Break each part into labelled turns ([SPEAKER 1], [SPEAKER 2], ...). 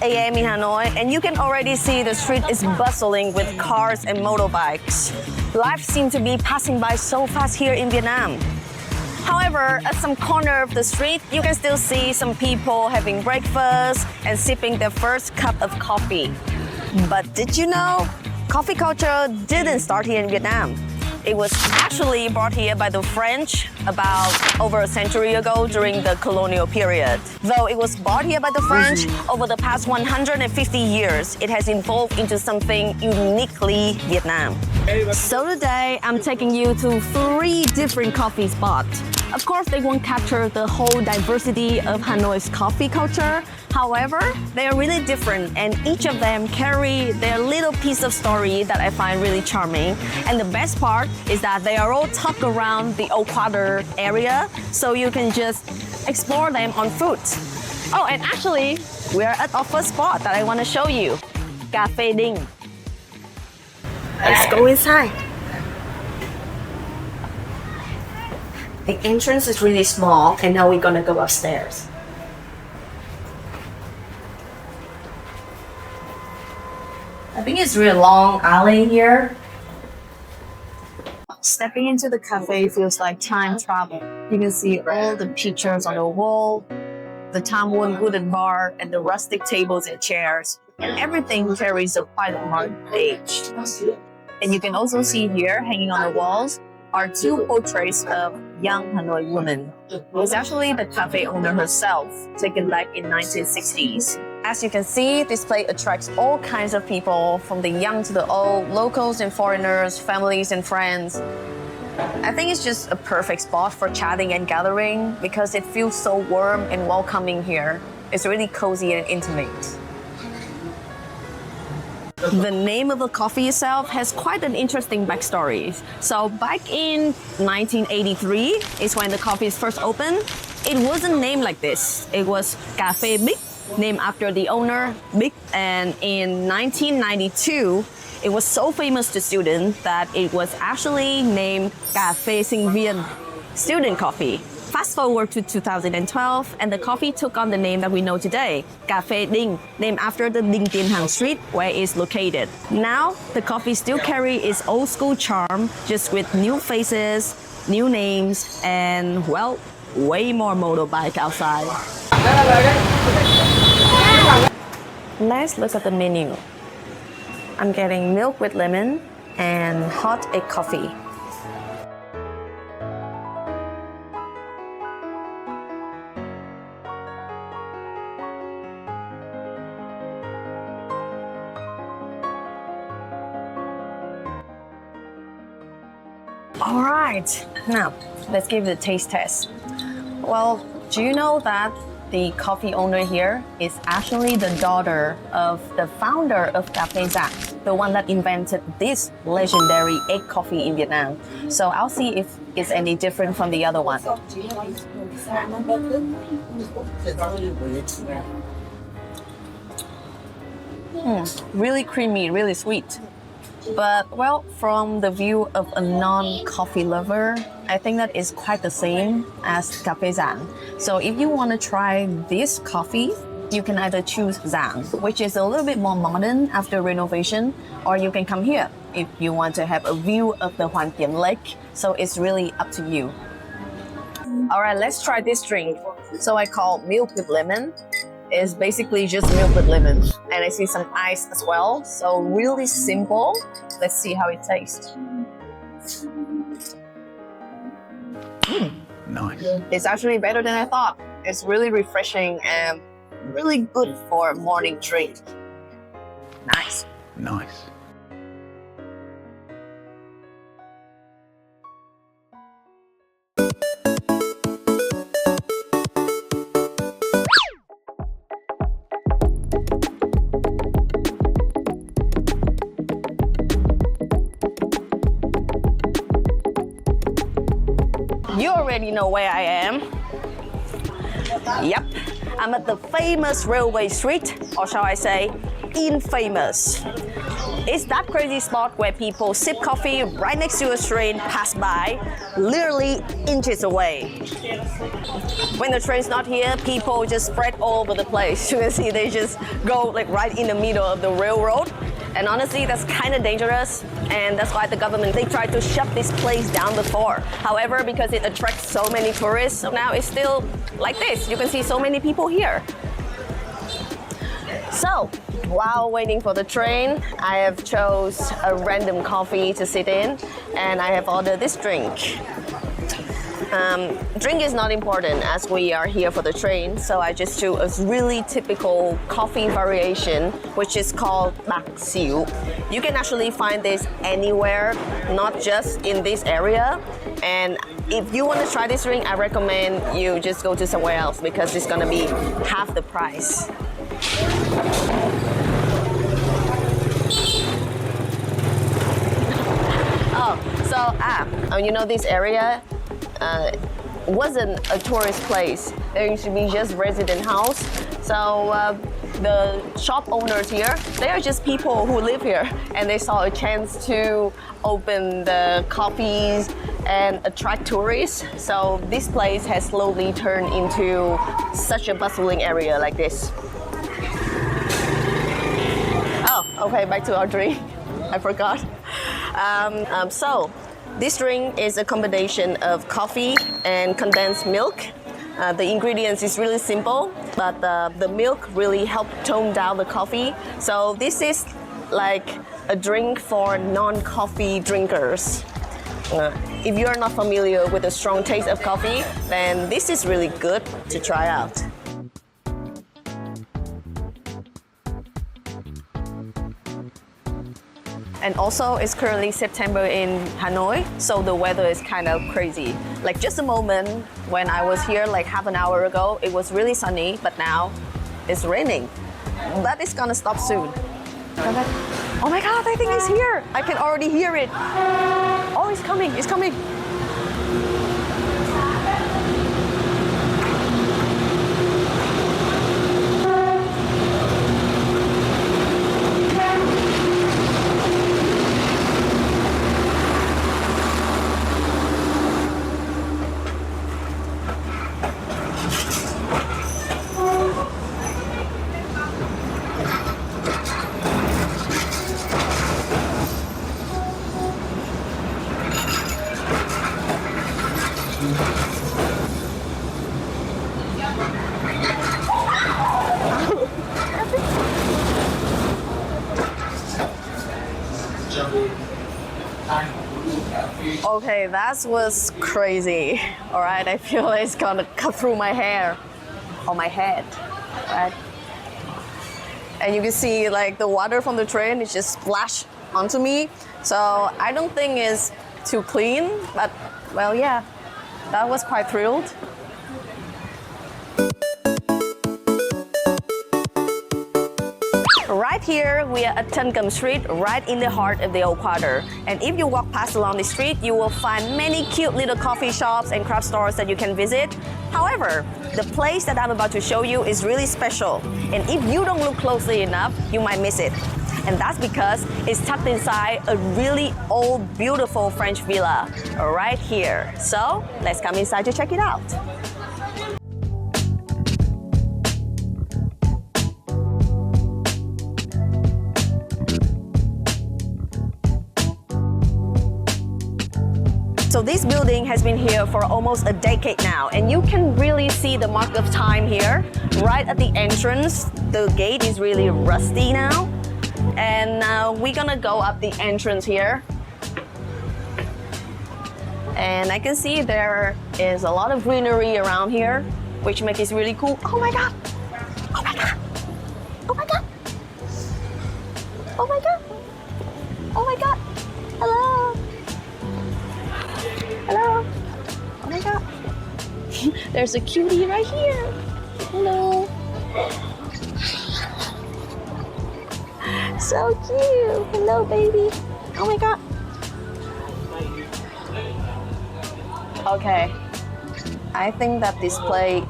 [SPEAKER 1] a.m. in Hanoi, and you can already see the street is bustling with cars and motorbikes. Life seems to be passing by so fast here in Vietnam. However, at some corner of the street, you can still see some people having breakfast and sipping their first cup of coffee. But did you know, coffee culture didn't start here in Vietnam. It was actually brought here by the French about over a century ago during the colonial period. Though it was brought here by the French, over the past 150 years, it has evolved into something uniquely Vietnam. So today, I'm taking you to 3 different coffee spots. Of course, they won't capture the whole diversity of Hanoi's coffee culture. However, they are really different, and each of them carry their little piece of story that I find really charming. And the best part is that they are all tucked around the Old Quarter area, so you can just explore them on foot. Oh, and actually, we are at our first spot that I want to show you, Café Dinh. Let's go inside. The entrance is really small, and now we're gonna go upstairs. I think it's really long alley here. Stepping into the cafe feels like time travel. You can see all the pictures on the wall, the time-worn wooden bar, and the rustic tables and chairs. And everything carries a quite modern age. And you can also see here, hanging on the walls, are 2 portraits of young Hanoi women. It's actually the cafe owner herself, taken back in 1960s. As you can see, this place attracts all kinds of people, from the young to the old, locals and foreigners, families and friends. I think it's just a perfect spot for chatting and gathering because it feels so warm and welcoming here. It's really cozy and intimate. The name of the coffee itself has quite an interesting backstory. So back in 1983 is when the coffee is first opened. It wasn't named like this. It was Café Big, named after the owner, Big. And in 1992, it was so famous to students that it was actually named Café Sinh Viên, student coffee. Fast forward to 2012, and the coffee took on the name that we know today, Café Dinh, named after the Dinh Tiên Hàng Street where it is located. Now, the coffee still carries its old school charm, just with new faces, new names, and, well, way more motorbike outside. Let's look at the menu. I'm getting milk with lemon and hot egg coffee. All right, now let's give it a taste test. Well, do you know that the coffee owner here is actually the daughter of the founder of Café Giang, the one that invented this legendary egg coffee in Vietnam. So I'll see if it's any different from the other one. Really creamy, really sweet. But, well, from the view of a non-coffee lover, I think that is quite the same as Café Giang. So if you want to try this coffee, you can either choose Giang, which is a little bit more modern after renovation, or you can come here if you want to have a view of the Hoàn Kiếm Lake. So it's really up to you. All right, let's try this drink. So I call milk with lemon. Is basically just milk with lemon, and I see some ice as well, so really simple. Let's see how it tastes.
[SPEAKER 2] Nice.
[SPEAKER 1] It's actually better than I thought. It's really refreshing and really good for a morning drink. Nice.
[SPEAKER 2] Nice.
[SPEAKER 1] You already know where I am. Yep, I'm at the famous railway street, or shall I say, infamous. It's that crazy spot where people sip coffee right next to a train pass by, literally inches away. When the train's not here, people just spread all over the place. You can see they just go like right in the middle of the railroad. And honestly, that's kind of dangerous, and that's why the government, they tried to shut this place down before. However, because it attracts so many tourists, so now it's still like this. You can see so many people here. So, while waiting for the train, I have chose a random coffee to sit in, and I have ordered this drink. Drink is not important as we are here for the train, so I just chose a really typical coffee variation, which is called bạc xỉu. You can actually find this anywhere, not just in this area. And if you want to try this drink, I recommend you just go to somewhere else because it's gonna be half the price. You know this area wasn't a tourist place. There used to be just resident house. So the shop owners here, they are just people who live here, and they saw a chance to open the coffees and attract tourists. So this place has slowly turned into such a bustling area like this. Oh, okay, back to our drink. I forgot. So this drink is a combination of coffee and condensed milk. The ingredients is really simple, but the milk really helped tone down the coffee. So this is like a drink for non-coffee drinkers. If you're not familiar with the strong taste of coffee, then this is really good to try out. And also, it's currently September in Hanoi, so the weather is kind of crazy. Like just a moment when I was here like half an hour ago, it was really sunny, but now it's raining. But it's gonna stop soon. Okay. Oh my God, I think it's here. I can already hear it. Oh, it's coming, it's coming. Okay, that was crazy. All right, I feel it's gonna cut through my hair or my head, right? And you can see like the water from the train is just splashed onto me. So I don't think it's too clean, but well, yeah, that was quite thrilled. Right here, we are at Tân Street, right in the heart of the Old Quarter. And if you walk past along the street, you will find many cute little coffee shops and craft stores that you can visit. However, the place that I'm about to show you is really special. And if you don't look closely enough, you might miss it. And that's because it's tucked inside a really old, beautiful French villa right here. So let's come inside to check it out. So this building has been here for almost a decade now, and you can really see the mark of time here. Right at the entrance, the gate is really rusty now. And we're gonna go up the entrance here. And I can see there is a lot of greenery around here, which makes it really cool. Oh my God! Oh my God! Oh my God! Oh my God! Oh my God! Hello! Hello! Oh my God! There's a cutie right here! Hello! So cute! Hello, baby! Oh my God! Okay, I think that this plate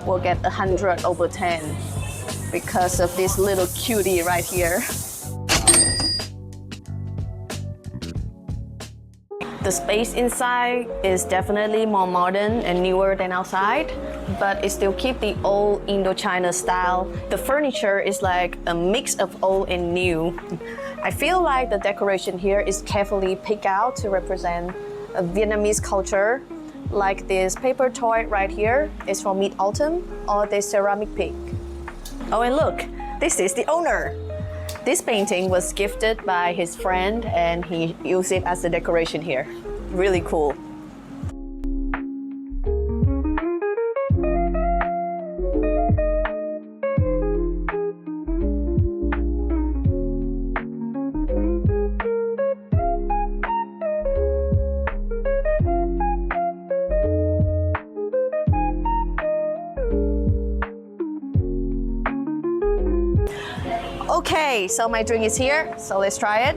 [SPEAKER 1] will get 100 over 10 because of this little cutie right here. The space inside is definitely more modern and newer than outside, but it still keeps the old Indochina style. The furniture is like a mix of old and new. I feel like the decoration here is carefully picked out to represent a Vietnamese culture. Like this paper toy right here is from Mid-Autumn, or the ceramic pig. Oh, and look, this is the owner. This painting was gifted by his friend and he used it as a decoration here. Really cool. Okay, so my drink is here, so let's try it.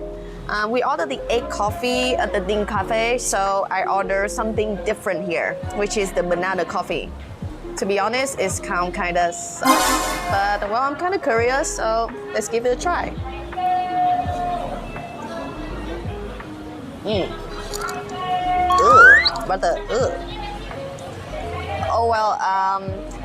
[SPEAKER 1] We ordered the egg coffee at the Dinh cafe, so I ordered something different here, which is the banana coffee. To be honest, it's kind of sucks, but well, I'm kind of curious, so let's give it a try. Butter. Oh well,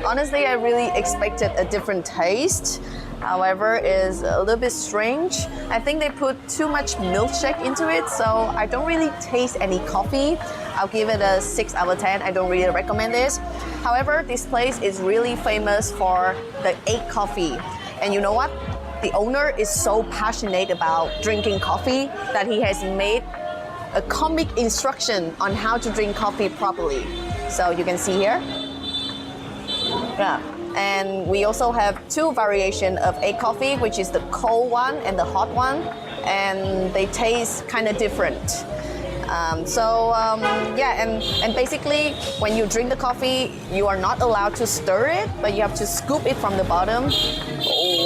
[SPEAKER 1] honestly, I really expected a different taste. However, it's a little bit strange. I think they put too much milkshake into it, so I don't really taste any coffee. I'll give it a 6 out of 10. I don't really recommend this. However, this place is really famous for the egg coffee. And you know what? The owner is so passionate about drinking coffee that he has made a comic instruction on how to drink coffee properly. So you can see here. Yeah. And we also have 2 variations of egg coffee, which is the cold one and the hot one, and they taste kind of different. Yeah, and basically when you drink the coffee, you are not allowed to stir it, but you have to scoop it from the bottom.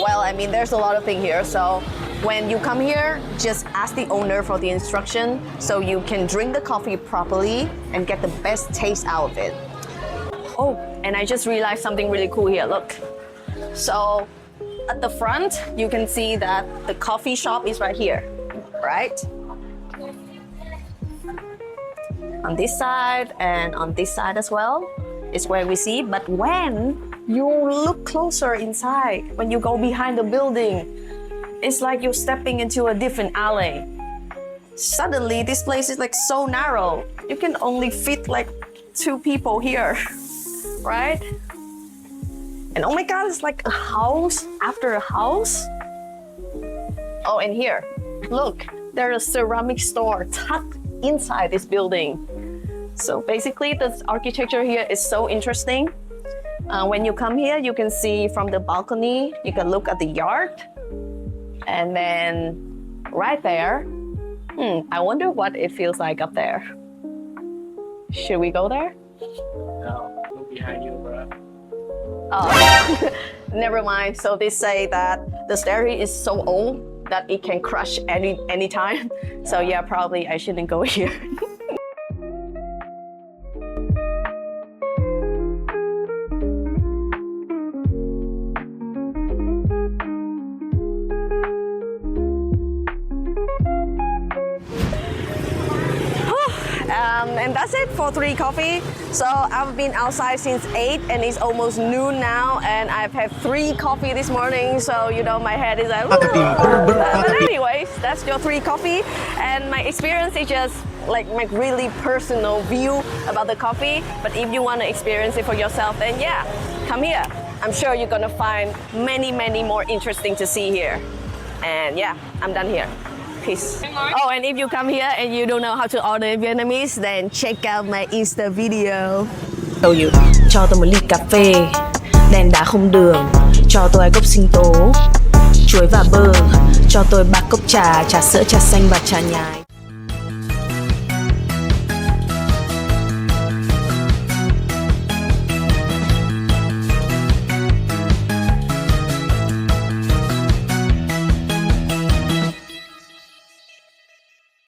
[SPEAKER 1] Well, I mean, there's a lot of things here, so when you come here, just ask the owner for the instruction so you can drink the coffee properly and get the best taste out of it. Oh, and I just realized something really cool here, look. So at the front, you can see that the coffee shop is right here, right? On this side and on this side as well is where we see, but when you look closer inside, when you go behind the building, it's like you're stepping into a different alley. Suddenly, this place is like so narrow. You can only fit like 2 people here. Right? And oh my god, it's like a house after a house. Oh, and here, look, there's a ceramic store tucked inside this building. So basically, the architecture here is so interesting. When you come here, you can see from the balcony, you can look at the yard. And then right there, I wonder what it feels like up there. Should we go there?
[SPEAKER 2] No. Behind you, bro.
[SPEAKER 1] Oh, never mind. So they say that the stairway is so old that it can crash any time. So yeah, probably I shouldn't go here. And that's it for 3 coffee. So I've been outside since 8 and it's almost noon now, and I've had 3 coffee this morning, so you know my head is like but anyways, that's your 3 coffee, and my experience is just like my really personal view about the coffee. But if you want to experience it for yourself, then yeah, come here. I'm sure you're gonna find many more interesting to see here. And yeah, I'm done here. Peace. Oh, and if you come here and you don't know how to order Vietnamese, then check out my Insta video.
[SPEAKER 3] Cho tôi một ly cà phê, đèn đá không đường, cho tôi 2 cốc sinh tố, chuối và bơ, cho tôi 3 cốc trà, trà sữa, trà xanh và trà nhài.